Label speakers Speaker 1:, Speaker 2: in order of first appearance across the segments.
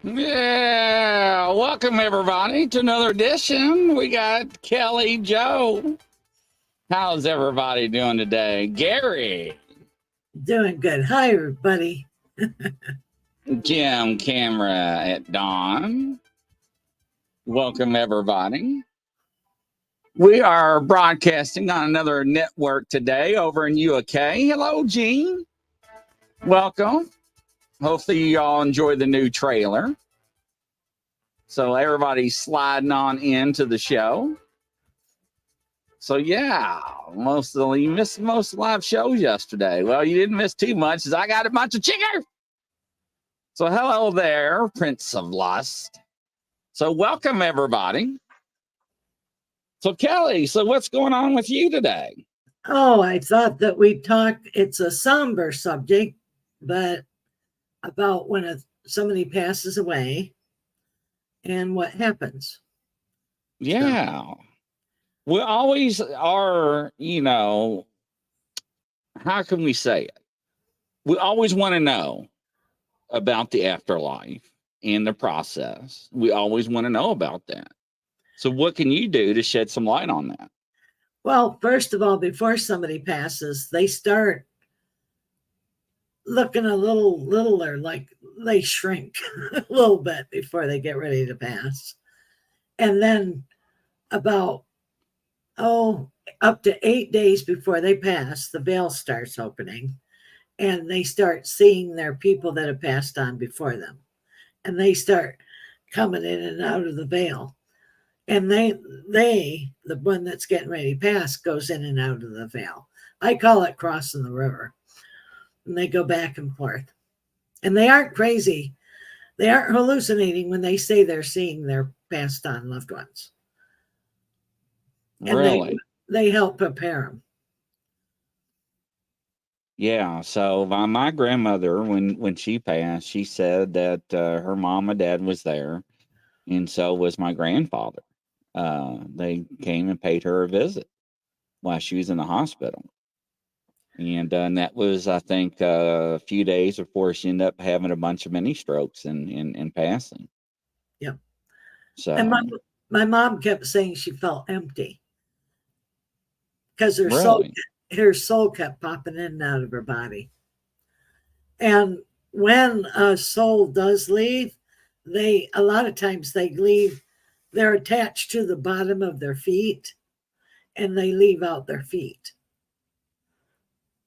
Speaker 1: Yeah, welcome everybody to another edition. We got Kelly Joe. How's everybody doing today? Gary,
Speaker 2: Doing good. Hi, everybody.
Speaker 1: Jim, camera at Dawn. Welcome everybody. We are broadcasting on another network today over in UK. Hello, Gene. Welcome. Hopefully you all enjoy the new trailer. So everybody's sliding on into the show. So yeah, you missed most live shows yesterday. Well, you didn't miss too much, as I got a bunch of chickers. So hello there, Prince of Lust. So welcome everybody. So Kelly, so what's going on with you today?
Speaker 2: Oh, I thought that we'd talk. It's a somber subject, but about when somebody passes away and what happens.
Speaker 1: Yeah. So. We always are, how can we say it? We always want to know about the afterlife and the process. We always want to know about that. So what can you do to shed some light on that?
Speaker 2: Well, first of all, before somebody passes, they start looking a little littler, like they shrink a little bit before they get ready to pass. And then about, up to 8 days before they pass, the veil starts opening and they start seeing their people that have passed on before them. And they start coming in and out of the veil. And the one that's getting ready to pass, goes in and out of the veil. I call it crossing the river. And they go back and forth. And they aren't crazy. They aren't hallucinating when they say they're seeing their passed on loved ones. And
Speaker 1: really?
Speaker 2: They help prepare them.
Speaker 1: Yeah. So my grandmother, when she passed, she said that her mom and dad was there, and so was my grandfather. They came and paid her a visit while she was in the hospital. And that was, I think, a few days before she ended up having a bunch of mini strokes and passing.
Speaker 2: Yep.
Speaker 1: So,
Speaker 2: and my mom kept saying she felt empty because
Speaker 1: really?
Speaker 2: her soul kept popping in and out of her body. And when a soul does leave, a lot of times they leave, they're attached to the bottom of their feet and they leave out their feet.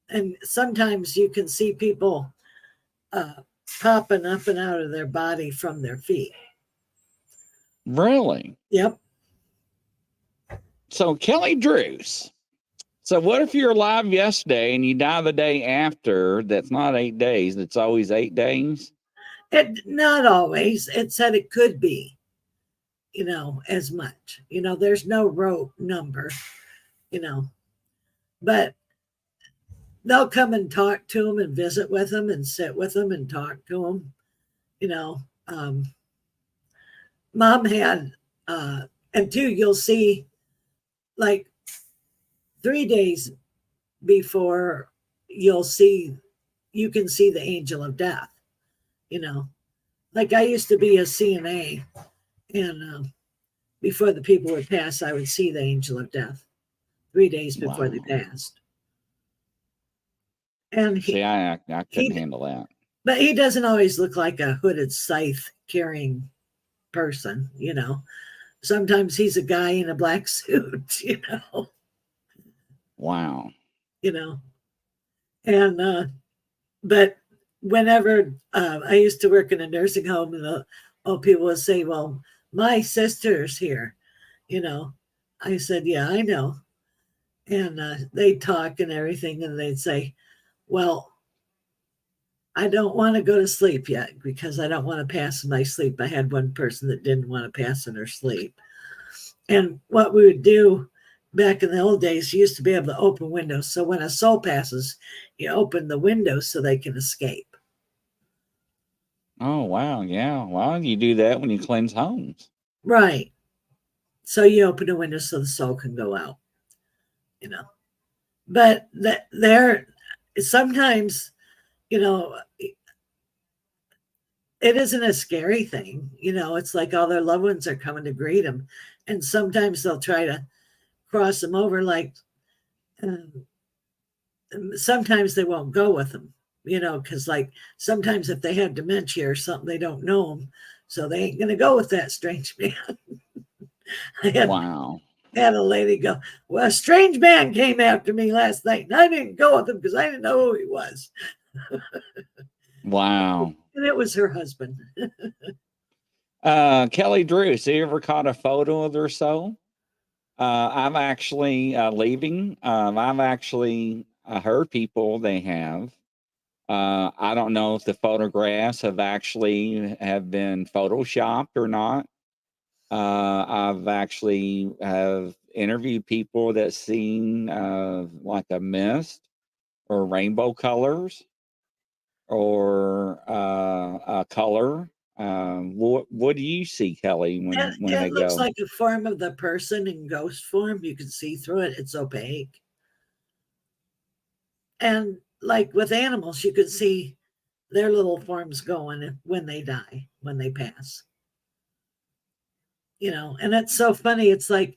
Speaker 2: And sometimes you can see people popping up and out of their body from their feet.
Speaker 1: Really?
Speaker 2: Yep.
Speaker 1: So, Kelly Drews. So, what if you're alive yesterday and you die the day after? That's not 8 days. It's always 8 days.
Speaker 2: Not always. It said it could be, as much. There's no rote number, but they'll come and talk to them and visit with them and sit with them and talk to them. Mom had, and two, you'll see like 3 days before you can see the angel of death, like I used to be a CNA, and before the people would pass, I would see the angel of death 3 days before they passed. And
Speaker 1: I couldn't handle that.
Speaker 2: But he doesn't always look like a hooded scythe carrying person, Sometimes he's a guy in a black suit,
Speaker 1: Wow.
Speaker 2: And but whenever I used to work in a nursing home, and people would say, "Well, my sister's here," I said, "Yeah, I know," and they'd talk and everything, and they'd say, "Well, I don't want to go to sleep yet because I don't want to pass in my sleep." I had one person that didn't want to pass in her sleep. And what we would do back in the old days, you used to be able to open windows. So when a soul passes, you open the windows so they can escape.
Speaker 1: Oh, wow. Yeah. Well, you do that when you cleanse homes.
Speaker 2: Right. So you open a window so the soul can go out, But there, sometimes, it isn't a scary thing. It's like all their loved ones are coming to greet them. And sometimes they'll try to cross them over, like um, sometimes they won't go with them, because like sometimes if they have dementia or something, they don't know them. So they ain't going to go with that strange man. I
Speaker 1: Wow.
Speaker 2: had a lady go, well, a strange man came after me last night and I didn't go with him because I didn't know who he was.
Speaker 1: Wow.
Speaker 2: And it was her husband.
Speaker 1: Kelly Drew, so you ever caught a photo of their soul? I'm actually leaving. I've actually heard people they have. I don't know if the photographs have been photoshopped or not. I've actually have interviewed people that seen like a mist or rainbow colors or a color. What do you see, Kelly, when they
Speaker 2: It looks
Speaker 1: go?
Speaker 2: like a form of the person in ghost form. You can see through it. It's opaque. And like with animals, you could see their little forms going when they die, when they pass. And it's so funny. It's like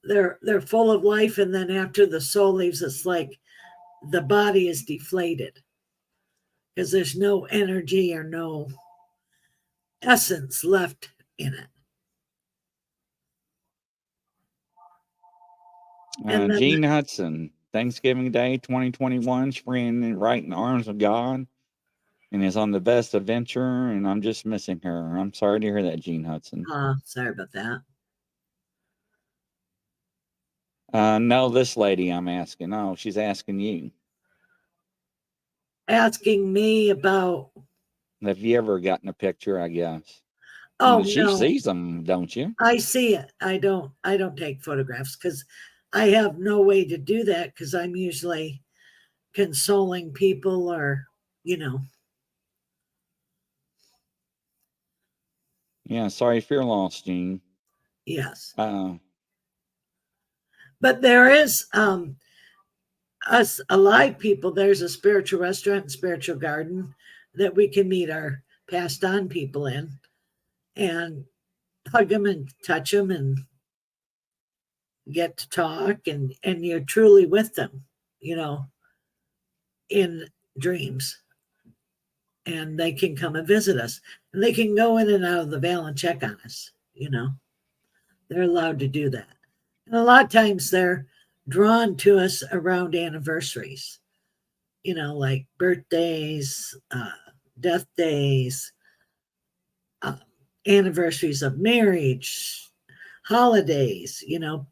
Speaker 2: they're full of life, and then after the soul leaves, it's like the body is deflated because there's no energy or no essence left in it. And then
Speaker 1: Gene Hudson, Thanksgiving Day 2021, spring right in the arms of God, and is on the best adventure, and I'm just missing her. I'm sorry to hear that, Gene Hudson.
Speaker 2: Sorry about that.
Speaker 1: No, this lady I'm asking. Oh, she's asking you.
Speaker 2: Asking me about,
Speaker 1: Have you ever gotten a picture, I guess?
Speaker 2: oh
Speaker 1: She
Speaker 2: no,
Speaker 1: sees them, don't you?
Speaker 2: I see it. I don't take photographs because I have no way to do that because I'm usually consoling people or, you know.
Speaker 1: Yeah, sorry if you're lost, Gene.
Speaker 2: Yes.
Speaker 1: Uh,
Speaker 2: But there is us alive people, there's a spiritual restaurant and spiritual garden that we can meet our passed on people in and hug them and touch them and get to talk and you're truly with them, you know, in dreams. And they can come and visit us. And they can go in and out of the veil and check on us, you know. They're allowed to do that. And a lot of times they're drawn to us around anniversaries, you know, like birthdays, death days, uh, anniversaries of marriage, holidays, you know.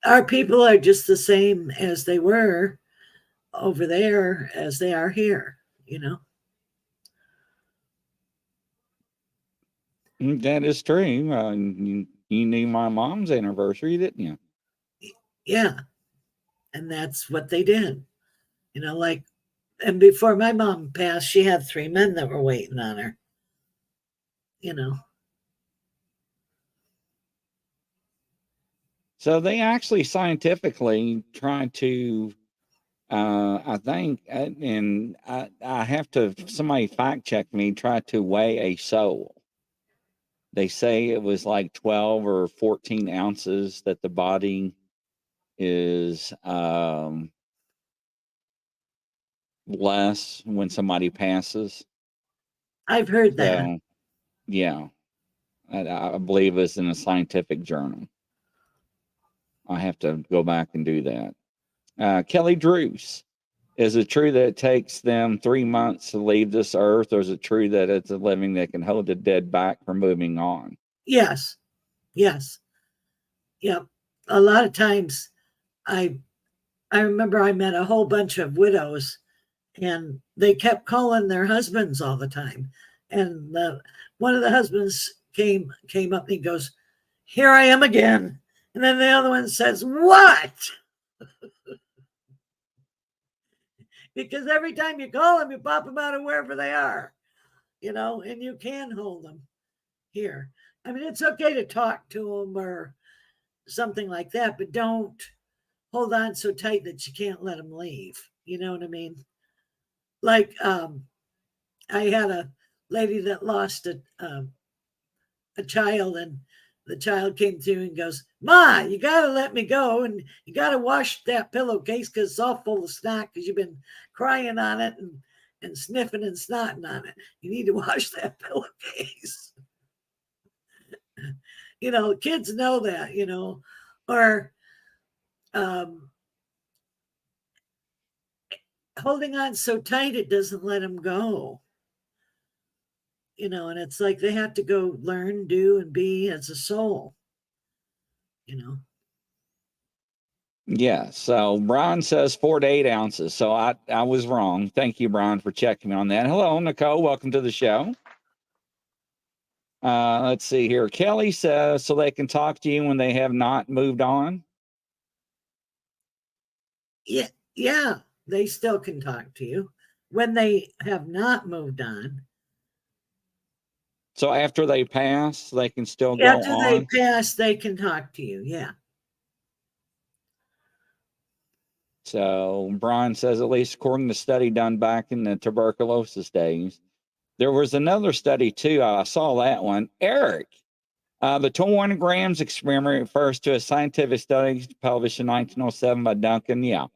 Speaker 2: Our people are just the same as they were over there as they are here, you know.
Speaker 1: that is true. You knew my mom's anniversary, didn't you?
Speaker 2: Yeah. And that's what they did, you know, like, and before my mom passed, she had 3 men that were waiting on her, you know.
Speaker 1: So they actually scientifically try to, I think, and I have to, somebody fact check me, try to weigh a soul. They say it was like 12 or 14 ounces that the body is less when somebody passes.
Speaker 2: I've heard that.
Speaker 1: So, yeah, I believe it's in a scientific journal. I have to go back and do that. Kelly Drews, is it true that it takes them 3 months to leave this earth, or is it true that it's a living that can hold the dead back from moving on?
Speaker 2: Yes. Yes. Yep. A lot of times I I remember I met a whole bunch of widows and they kept calling their husbands all the time. And one of the husbands came up and he goes, "Here I am again." And then the other one says, "What?" Because every time you call them, you pop them out of wherever they are, you know, and you can hold them here. I mean, it's okay to talk to them or something like that, but don't hold on so tight that you can't let them leave. You know what I mean? Like, I had a lady that lost a child, and the child came through and goes, "Ma, you got to let me go, and you got to wash that pillowcase because it's all full of snot because you've been crying on it and sniffing and snotting on it. You need to wash that pillowcase." Kids know that, or holding on so tight it doesn't let them go. And it's like they have to go learn, do, and be as a soul.
Speaker 1: Yeah. So Brian says 4 to 8 ounces. So I was wrong. Thank you, Brian, for checking me on that. Hello, Nicole. Welcome to the show. Let's see here. Kelly says, so they can talk to you when they have not moved on.
Speaker 2: Yeah, they still can talk to you when they have not moved on.
Speaker 1: So after they pass, they can still go on?
Speaker 2: After they pass, they can talk to you, yeah.
Speaker 1: So Brian says, at least according to study done back in the tuberculosis days. There was another study, too. I saw that one. Eric, the 21 grams experiment refers to a scientific study published in 1907 by Duncan. Yeah,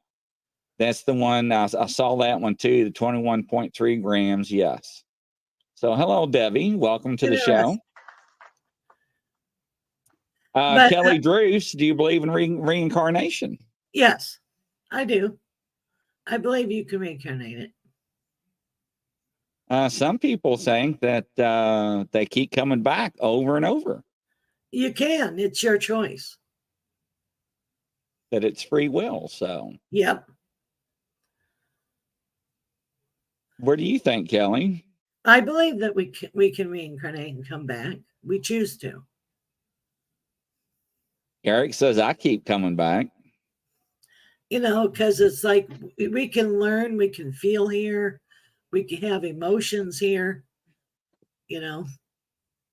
Speaker 1: that's the one. I saw that one, too, the 21.3 grams. Yes. So hello, Debbie. Welcome to the show. Kelly Druce, do you believe in reincarnation?
Speaker 2: Yes, I do. I believe you can reincarnate it.
Speaker 1: Some people think that they keep coming back over and over.
Speaker 2: You can. It's your choice.
Speaker 1: That it's free will. So.
Speaker 2: Yep.
Speaker 1: Where do you think, Kelly?
Speaker 2: I believe that we can reincarnate and come back. We choose to.
Speaker 1: Eric says, I keep coming back.
Speaker 2: Because it's like we can learn, we can feel here, we can have emotions here, and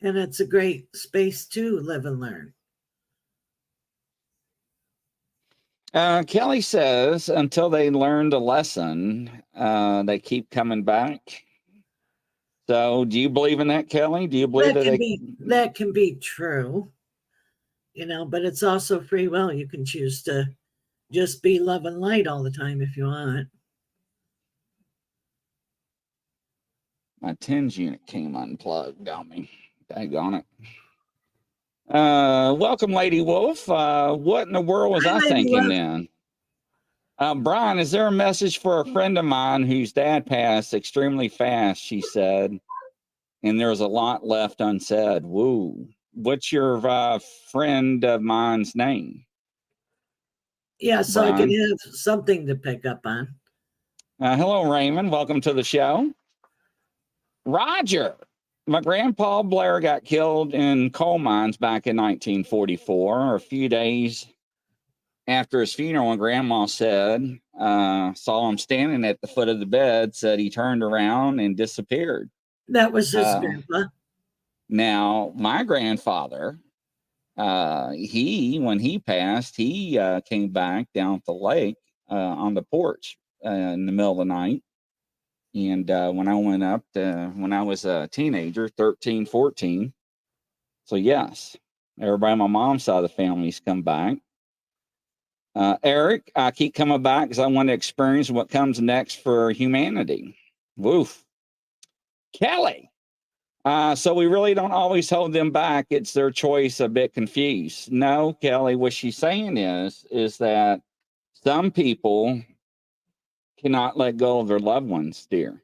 Speaker 2: it's a great space to live and learn.
Speaker 1: Kelly says, until they learned a lesson, they keep coming back. So do you believe in that, Kelly? Do you believe
Speaker 2: that can be true, but it's also free will. You can choose to just be love and light all the time if you want.
Speaker 1: My TENS unit came unplugged on me. Daggone it. Welcome, Lady Wolf. What in the world was I thinking then? Brian, is there a message for a friend of mine whose dad passed extremely fast, she said, and there's a lot left unsaid. Woo. What's your friend of mine's name?
Speaker 2: Yeah, so Brian? I can have something to pick up on.
Speaker 1: Hello, Raymond. Welcome to the show. Roger. My grandpa Blair got killed in coal mines back in 1944, a few days after his funeral, and Grandma said, saw him standing at the foot of the bed, said he turned around and disappeared.
Speaker 2: That was his grandpa.
Speaker 1: Now, my grandfather, when he passed, he came back down at the lake on the porch in the middle of the night. And when I went up when I was a teenager, 13, 14. So, yes, everybody on my mom's side of the family's come back. Eric, I keep coming back because I want to experience what comes next for humanity. Woof. Kelly. So we really don't always hold them back. It's their choice, a bit confused. No, Kelly, what she's saying is that some people cannot let go of their loved ones, dear.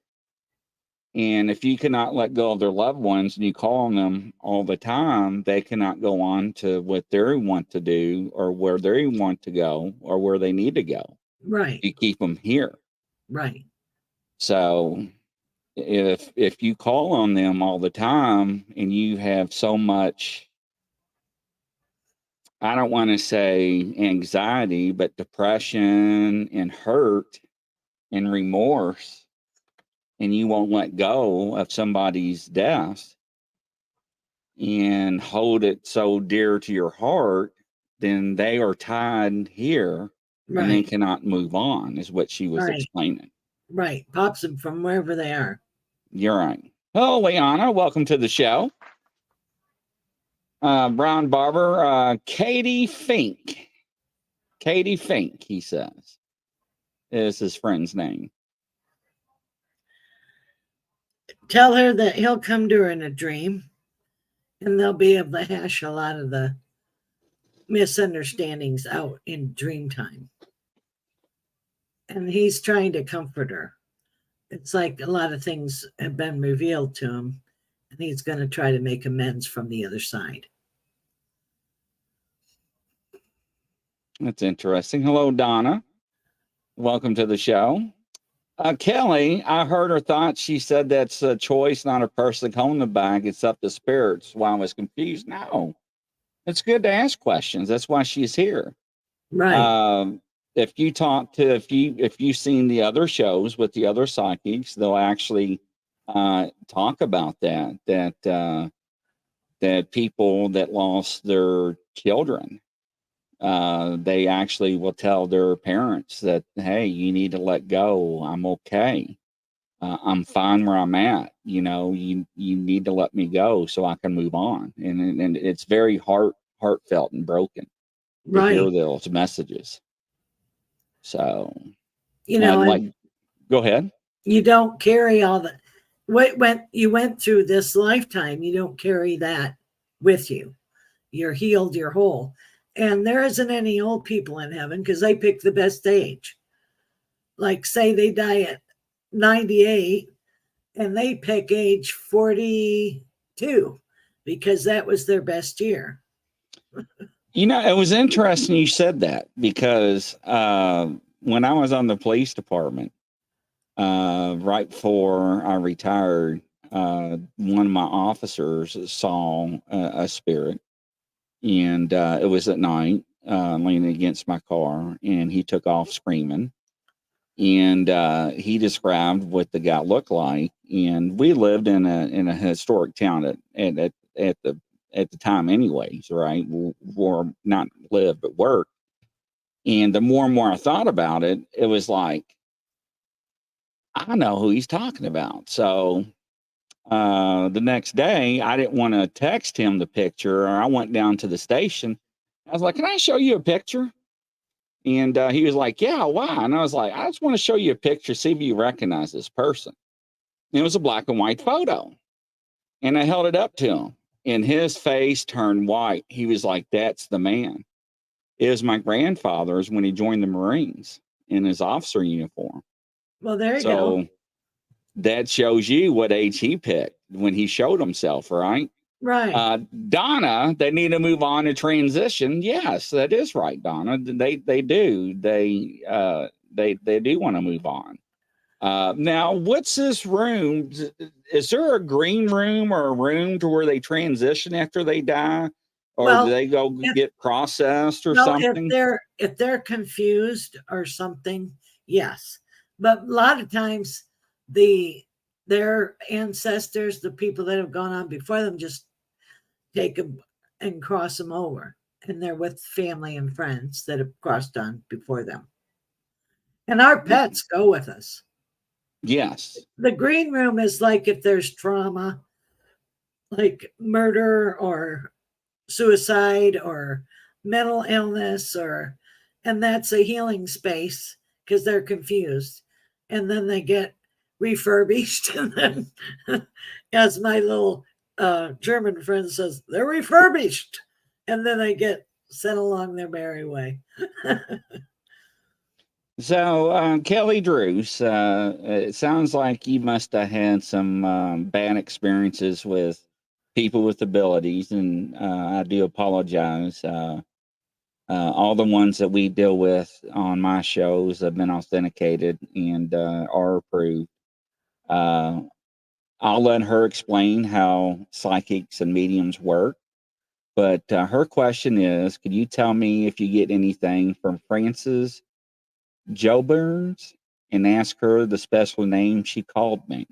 Speaker 1: And if you cannot let go of their loved ones and you call on them all the time, they cannot go on to what they want to do or where they want to go or where they need to go.
Speaker 2: Right.
Speaker 1: You keep them here.
Speaker 2: Right. So
Speaker 1: if you call on them all the time and you have so much, I don't want to say anxiety, but depression and hurt and remorse, and you won't let go of somebody's death and hold it so dear to your heart, then they are tied here and they cannot move on, is what she was explaining.
Speaker 2: Right. Pops them from wherever they are.
Speaker 1: You're right. Hello, Liana. Welcome to the show. Brown Barber, Katie Fink. Katie Fink, he says, is his friend's name.
Speaker 2: Tell her that he'll come to her in a dream and they'll be able to hash a lot of the misunderstandings out in dream time. And he's trying to comfort her. It's like a lot of things have been revealed to him, and he's going to try to make amends from the other side.
Speaker 1: That's interesting. Hello, Donna. Welcome to the show. Kelly, I heard her thoughts. She said that's a choice, not a person holding the bag. It's up to spirits. Why I was confused. No, it's good to ask questions. That's why she's here.
Speaker 2: Right.
Speaker 1: If you talk to if you've seen the other shows with the other psychics, they'll actually talk about that people that lost their children, they actually will tell their parents that, hey, you need to let go. I'm okay. I'm fine where I'm at. You know, you need to let me go so I can move on. And it's very heartfelt and broken to hear those messages. So, go ahead.
Speaker 2: You don't carry all the what you went through this lifetime. You don't carry that with you. You're healed. You're whole. And there isn't any old people in heaven because they pick the best age. Like, say they die at 98 and they pick age 42 because that was their best year.
Speaker 1: You know, it was interesting you said that because when I was on the police department, right before I retired, one of my officers saw a spirit, and it was at night, leaning against my car, and he took off screaming. And he described what the guy looked like. And we lived in a historic town at the time, anyways, right? Or not live but work. And the more and more I thought about it, it was like, I know who he's talking about. So the next day, I didn't want to text him the picture, or I went down to the station. I was like, "Can I show you a picture?" And he was like, "Yeah, why?" And I was like, "I just want to show you a picture, see if you recognize this person." And it was a black and white photo. And I held it up to him, and his face turned white. He was like, "That's the man." It was my grandfather's when he joined the Marines in his officer uniform.
Speaker 2: Well, there you go.
Speaker 1: That shows you what age he picked when he showed himself, right?
Speaker 2: Right.
Speaker 1: Donna, they need to move on to transition. Yes, that is right, Donna. They do. They do want to move on. Now, what's this room? Is there a green room or a room to where they transition after they die? Or do they go get processed or something?
Speaker 2: If they're confused or something, yes. But a lot of times their ancestors, the people that have gone on before them, just take them and cross them over. And they're with family and friends that have crossed on before them. And our pets go with us.
Speaker 1: Yes.
Speaker 2: The green room is like if there's trauma, like murder or suicide or mental illness, and that's a healing space because they're confused. And then they get refurbished. And then, as my little German friend says, they're refurbished. And then they get sent along their merry way.
Speaker 1: So, Kelly Drews, it sounds like you must have had some bad experiences with people with abilities, and I do apologize. All the ones that we deal with on my shows have been authenticated and are approved. I'll let her explain how psychics and mediums work. But her question is, could you tell me if you get anything from Frances Joburns and ask her the special name she called me?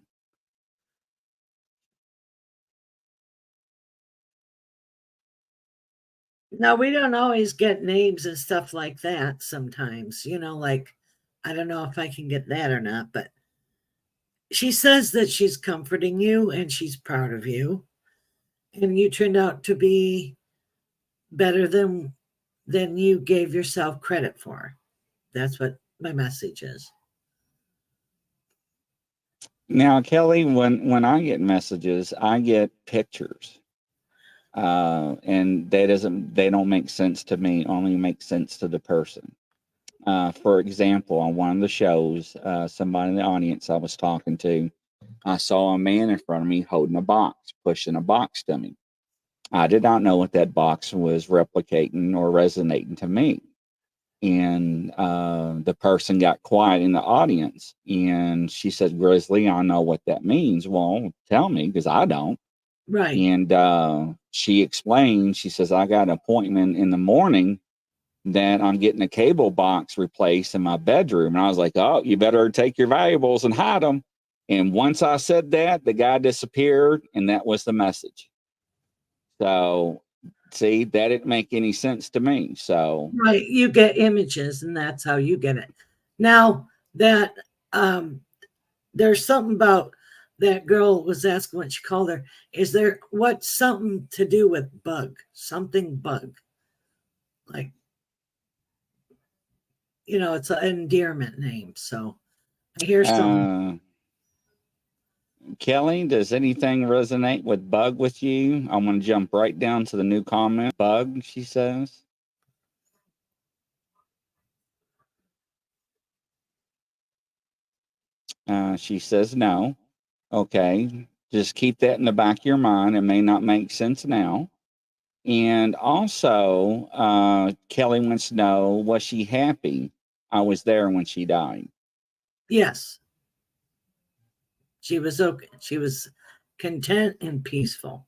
Speaker 2: Now, we don't always get names and stuff like that sometimes, like, I don't know if I can get that or not, but she says that she's comforting you and she's proud of you, and you turned out to be better than you gave yourself credit for. That's what my message is.
Speaker 1: Now, Kelly, when I get messages, I get pictures. And they don't make sense to me, only make sense to the person. For example, on one of the shows, somebody in the audience I was talking to, I saw a man in front of me holding a box, pushing a box to me. I did not know what that box was replicating or resonating to me. And the person got quiet in the audience, and she said, "Grizzly, I know what that means." Well, tell me, because I don't.
Speaker 2: Right.
Speaker 1: And she explained, she says, "I got an appointment in the morning that I'm getting a cable box replaced in my bedroom." And I was like, "Oh, you better take your valuables and hide them." And once I said that, the guy disappeared, and that was the message. So, see, that didn't make any sense to me. So,
Speaker 2: right, you get images, and that's how you get it. Now that there's something about that girl was asking what she called her. Is there what's something to do with bug? Something bug, like it's an endearment name. So I hear something.
Speaker 1: Kelly, does anything resonate with bug with you? I'm going to jump right down to the new comment. Bug, she says. She says no. Okay. Just keep that in the back of your mind. It may not make sense now. And also, Kelly wants to know, was she happy I was there when she died?
Speaker 2: Yes. She was okay. She was content and peaceful.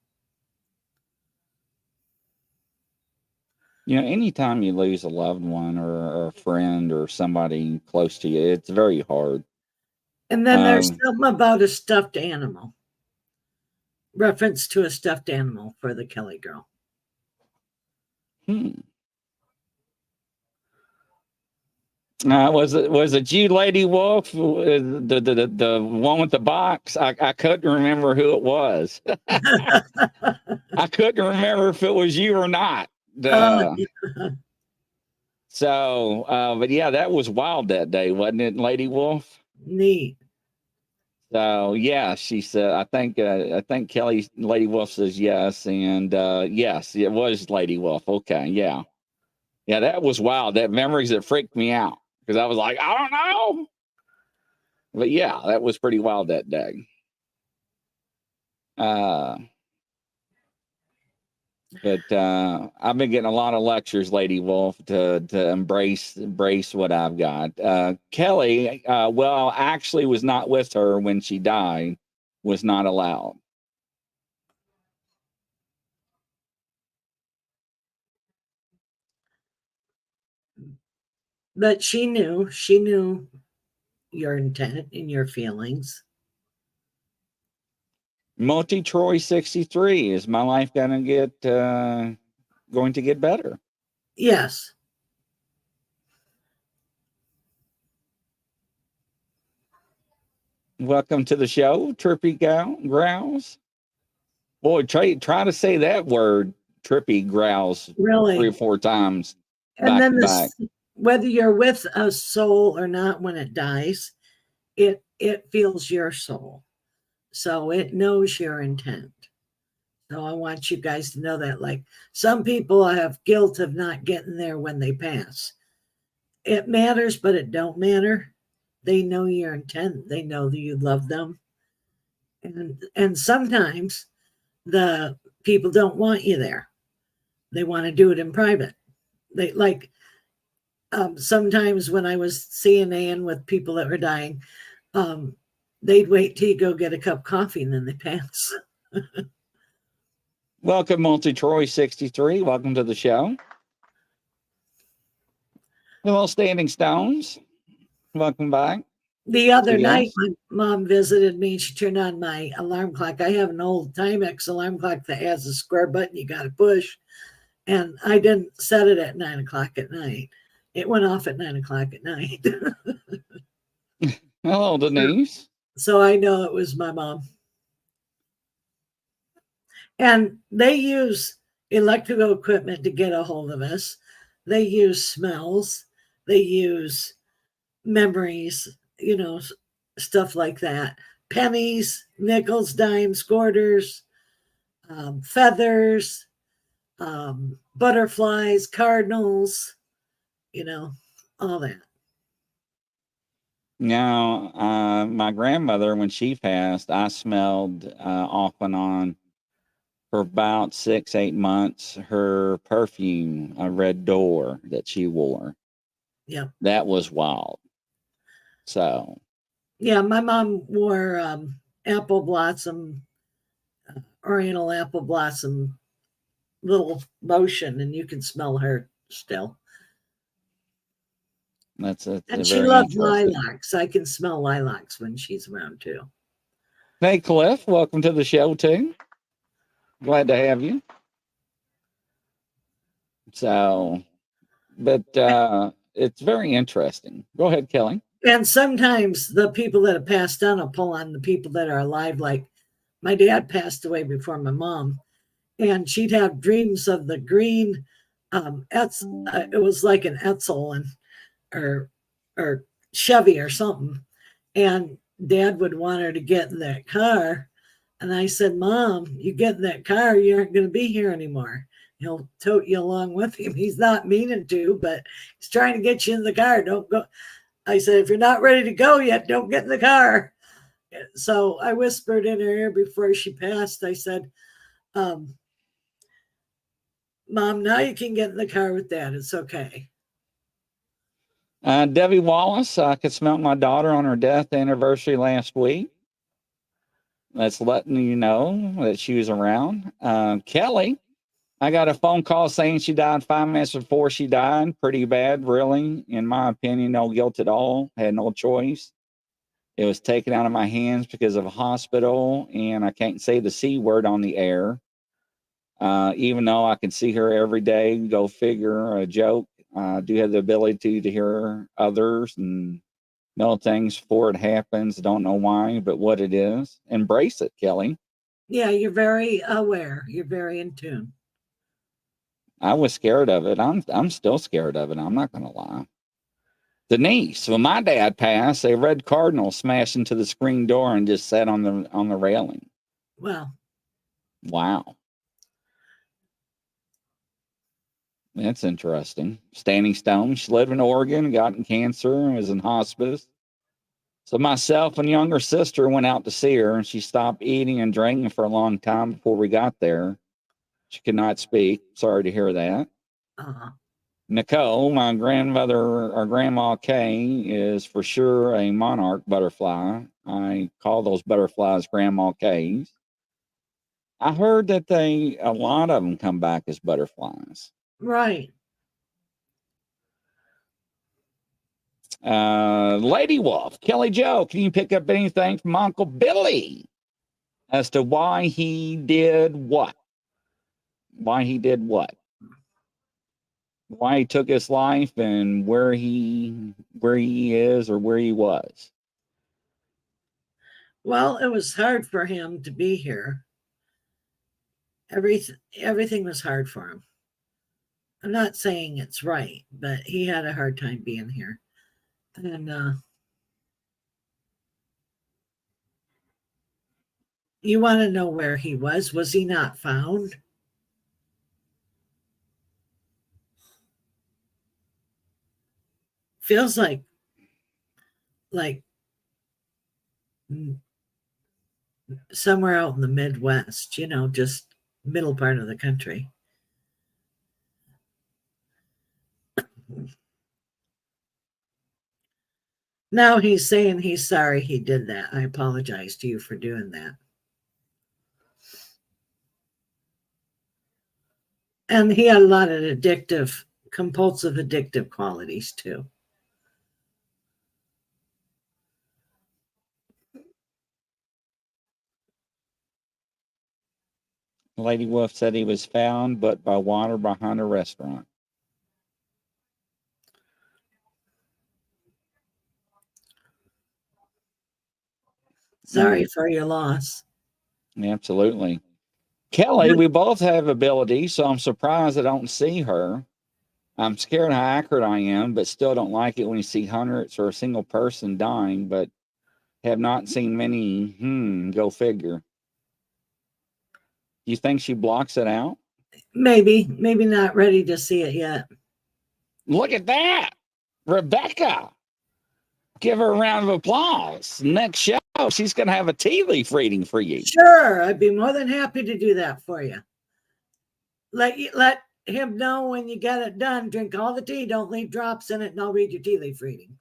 Speaker 1: Anytime you lose a loved one or a friend or somebody close to you, it's very hard.
Speaker 2: And then there's something about a stuffed animal. Reference to a stuffed animal for the Kelly girl.
Speaker 1: Was it you, Lady Wolf, the one with the box? I couldn't remember who it was. I couldn't remember if it was you or not. So, but yeah, that was wild that day, wasn't it, Lady Wolf?
Speaker 2: Neat.
Speaker 1: So yeah, she said, I think Kelly, Lady Wolf says yes, and yes, it was Lady Wolf. Okay, yeah, that was wild. That memories that freaked me out because I was like, I don't know, but yeah, that was pretty wild that day. But I've been getting a lot of lectures, Lady Wolf, to embrace what I've got. Kelly, well, actually was not with her when she died, was not allowed.
Speaker 2: But she knew your intent and your feelings.
Speaker 1: Multi Troy 63, is my life going to get better?
Speaker 2: Yes.
Speaker 1: Welcome to the show, Trippy Growls. Boy, try to say that word, Trippy Growls,
Speaker 2: really
Speaker 1: 3 or 4 times.
Speaker 2: And then whether you're with a soul or not, when it dies, it feels your soul. So it knows your intent. So I want you guys to know that. Like, some people have guilt of not getting there when they pass. It matters, but it don't matter. They know your intent. They know that you love them. And sometimes the people don't want you there. They want to do it in private. They like sometimes when I was CNAing with people that were dying, they'd wait till you go get a cup of coffee and then they pass.
Speaker 1: Welcome, Multi Troy 63. Welcome to the show. Hello, Standing Stones. Welcome back.
Speaker 2: The other night, my mom visited me and she turned on my alarm clock. I have an old Timex alarm clock that has a square button you got to push. And I didn't set it at 9 o'clock at night. It went off at 9 o'clock at night.
Speaker 1: Hello, Denise.
Speaker 2: So I know it was my mom. And they use electrical equipment to get a hold of us. They use smells. They use memories, stuff like that. Pennies, nickels, dimes, quarters, feathers, butterflies, cardinals, all that.
Speaker 1: Now, my grandmother, when she passed, I smelled off and on for about 6, 8 months her perfume, a red door that she wore.
Speaker 2: Yeah.
Speaker 1: That was wild. So.
Speaker 2: Yeah, my mom wore apple blossom, oriental apple blossom little lotion, and you can smell her still.
Speaker 1: And
Speaker 2: she loved lilacs. I can smell lilacs when she's around too.
Speaker 1: Hey, Cliff, welcome to the show too. Glad to have you. So, but it's very interesting. Go ahead, Kelly.
Speaker 2: And sometimes the people that have passed on will pull on the people that are alive. Like my dad passed away before my mom, and she'd have dreams of the green. It was like an Etzel or Chevy or something. And Dad would want her to get in that car. And I said, Mom, you get in that car, you aren't going to be here anymore. He'll tote you along with him. He's not meaning to, but he's trying to get you in the car. Don't go. I said, if you're not ready to go yet, don't get in the car. So I whispered in her ear before she passed. I said, Mom, now you can get in the car with Dad. It's okay.
Speaker 1: Debbie Wallace, I could smell my daughter on her death anniversary last week. That's letting you know that she was around. Kelly, I got a phone call saying she died 5 minutes before she died. Pretty bad, really. In my opinion, no guilt at all. Had no choice. It was taken out of my hands because of a hospital, and I can't say the C word on the air. Even though I can see her every day, go figure, a joke. I do have the ability to hear others and know things before it happens. Don't know why, but what it is. Embrace it, Kelly.
Speaker 2: Yeah, you're very aware. You're very in tune.
Speaker 1: I was scared of it. I'm still scared of it. I'm not going to lie. Denise, when my dad passed, a red cardinal smashed into the screen door and just sat on the railing.
Speaker 2: Wow.
Speaker 1: Wow. That's interesting. Standing Stone, she lived in Oregon, gotten cancer, and was in hospice. So myself and younger sister went out to see her, and she stopped eating and drinking for a long time before we got there. She could not speak. Sorry to hear that.
Speaker 2: Uh-huh.
Speaker 1: Nicole, my grandmother or Grandma Kay, is for sure a monarch butterfly. I call those butterflies Grandma Kays. I heard that a lot of them come back as butterflies.
Speaker 2: Right.
Speaker 1: Lady Wolf, Kelly Joe, can you pick up anything from Uncle Billy as to why he did what? Why he did what? Why he took his life and where he is or where he was?
Speaker 2: Well, it was hard for him to be here. Everything was hard for him. I'm not saying it's right, but he had a hard time being here. And you want to know where he was? Was he not found? Feels like somewhere out in the Midwest, just middle part of the country. Now he's saying he's sorry he did that. I apologize to you for doing that. And he had a lot of compulsive addictive qualities too.
Speaker 1: Lady Wolf said he was found, but by water behind a restaurant.
Speaker 2: Sorry for your loss.
Speaker 1: Absolutely. Kelly, we both have abilities, so I'm surprised I don't see her. I'm scared how accurate I am, but still don't like it when you see hundreds or a single person dying, but have not seen many. Go figure. You think she blocks it out?
Speaker 2: Maybe not ready to see it yet.
Speaker 1: Look at that. Rebecca. Give her a round of applause. Next show, she's going to have a tea leaf reading for you.
Speaker 2: Sure, I'd be more than happy to do that for you. Let him know when you get it done. Drink all the tea. Don't leave drops in it, and I'll read your tea leaf reading.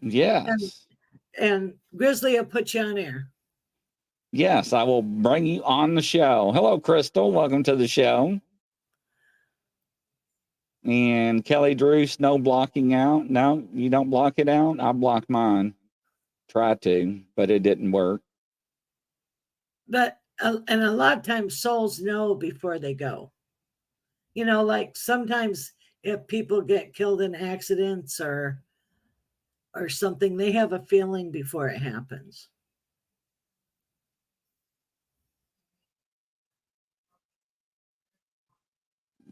Speaker 1: Yes.
Speaker 2: And Grizzly will put you on air.
Speaker 1: Yes, I will bring you on the show. Hello, Crystal. Welcome to the show. And Kelly Druce, no blocking out. No, you don't block it out. I blocked mine. Try to, but it didn't work.
Speaker 2: But and a lot of times souls know before they go. You know, like sometimes if people get killed in accidents or something, they have a feeling before it happens.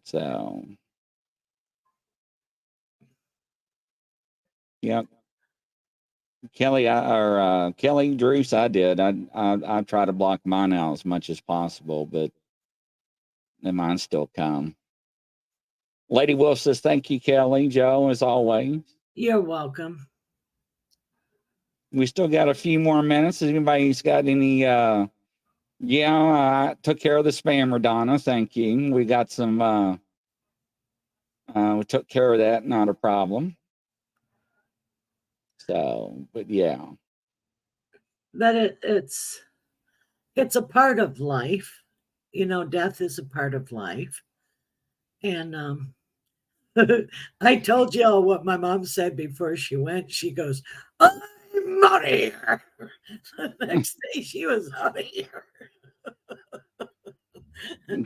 Speaker 1: So, yep. Kelly, Kelly Druce, I did. I try to block mine out as much as possible, but then mine still come. Lady Wolf says, thank you, Kelly. Joe, as always.
Speaker 2: You're welcome.
Speaker 1: We still got a few more minutes. Has anybody's got any? I took care of the spammer, Donna. Thank you. We got some. We took care of that. Not a problem. So, but yeah.
Speaker 2: That it's a part of life. You know, death is a part of life. And I told you all what my mom said before she went. She goes, I'm out of here. The next day she was out of here.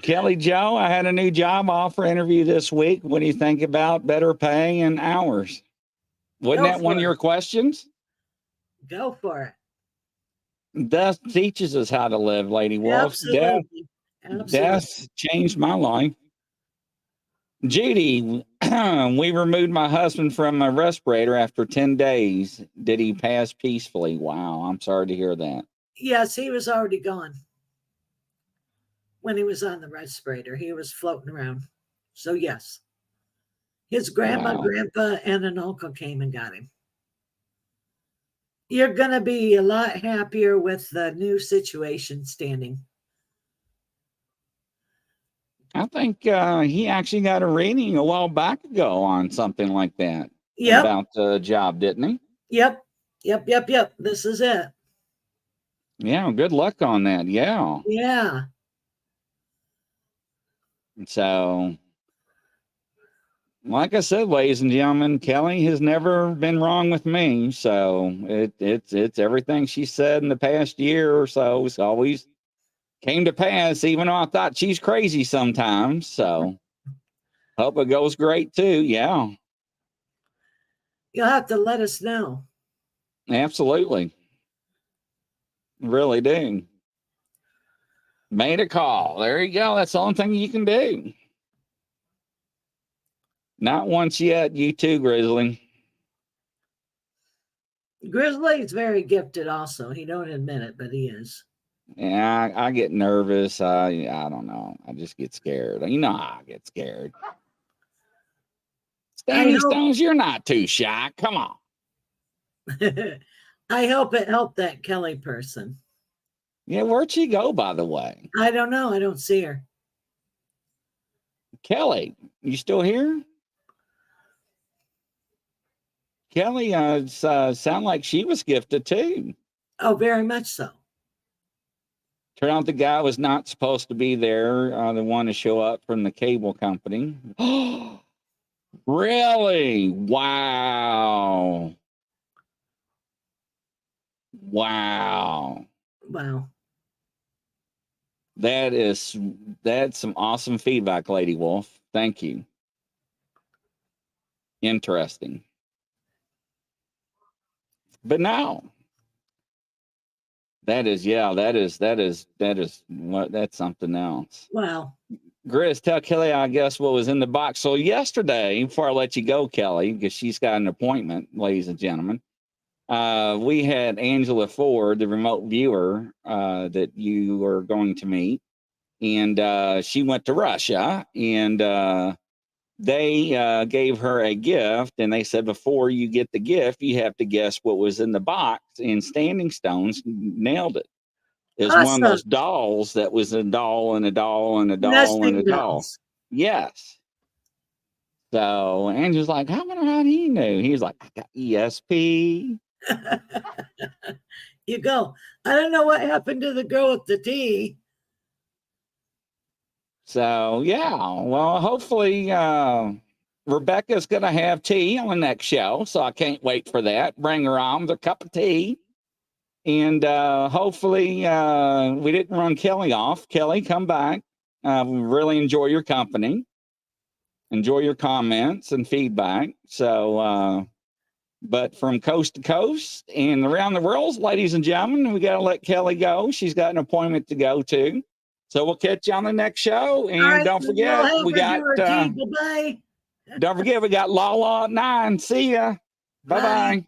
Speaker 1: Kelly Joe, I had a new job offer interview this week. What do you think about better pay and hours? Wasn't that one of your questions?
Speaker 2: Go for it.
Speaker 1: Death teaches us how to live, Lady Wolf.
Speaker 2: Absolutely.
Speaker 1: Death changed my life. Judy, we removed my husband from a respirator after 10 days. Did he pass peacefully? Wow, I'm sorry to hear that.
Speaker 2: Yes, he was already gone when he was on the respirator. He was floating around. So, yes. His grandma, grandpa, and an uncle came and got him. You're going to be a lot happier with the new situation standing.
Speaker 1: I think he actually got a reading a while back ago on something like that.
Speaker 2: Yep.
Speaker 1: About the job, didn't he?
Speaker 2: Yep. This is it.
Speaker 1: Yeah, good luck on that. Yeah.
Speaker 2: Yeah.
Speaker 1: So, like I said, ladies and gentlemen, Kelly has never been wrong with me. So it's everything she said in the past year or so. It's always came to pass, even though I thought she's crazy sometimes. So hope it goes great too. Yeah.
Speaker 2: You'll have to let us know.
Speaker 1: Absolutely. Really do. Made a call. There you go. That's the only thing you can do. Not once yet. You too, Grizzly.
Speaker 2: Grizzly's very gifted also. He don't admit it, but he is.
Speaker 1: Yeah, I get nervous. I don't know. I just get scared. You know how I get scared. Stanley Stones, you're not too shy. Come on.
Speaker 2: I hope it helped that Kelly person.
Speaker 1: Yeah, where'd she go, by the way?
Speaker 2: I don't know. I don't see her.
Speaker 1: Kelly, you still here? Kelly sound like she was gifted too.
Speaker 2: Oh, very much so.
Speaker 1: Turned out the guy was not supposed to be there, the one to show up from the cable company. Really? Wow. Wow.
Speaker 2: Wow.
Speaker 1: That's some awesome feedback, Lady Wolf. Thank you. Interesting. But no, That is what, that's something else.
Speaker 2: Wow.
Speaker 1: Grizz, tell Kelly, I guess, what was in the box. So yesterday, before I let you go, Kelly, because she's got an appointment, ladies and gentlemen, we had Angela Ford, the remote viewer that you were going to meet, and she went to Russia, and they gave her a gift, and they said, before you get the gift, you have to guess what was in the box, and Standing Stones nailed it. It was one of those dolls that was a doll and a doll and a doll and a doll. Yes. So Andrew's like, how do you know? He's like, I got ESP.
Speaker 2: You go. I don't know what happened to the girl with the tea.
Speaker 1: So, yeah. Well, hopefully Rebecca's going to have tea on the next show. So I can't wait for that. Bring her on with a cup of tea. And hopefully we didn't run Kelly off. Kelly, come back. We really enjoy your company. Enjoy your comments and feedback. So, but from coast to coast and around the world, ladies and gentlemen, we got to let Kelly go. She's got an appointment to go to. So we'll catch you on the next show. And
Speaker 2: right,
Speaker 1: don't forget, we got,
Speaker 2: bye-bye.
Speaker 1: Don't forget, we got Lala at 9. See ya. Bye-bye.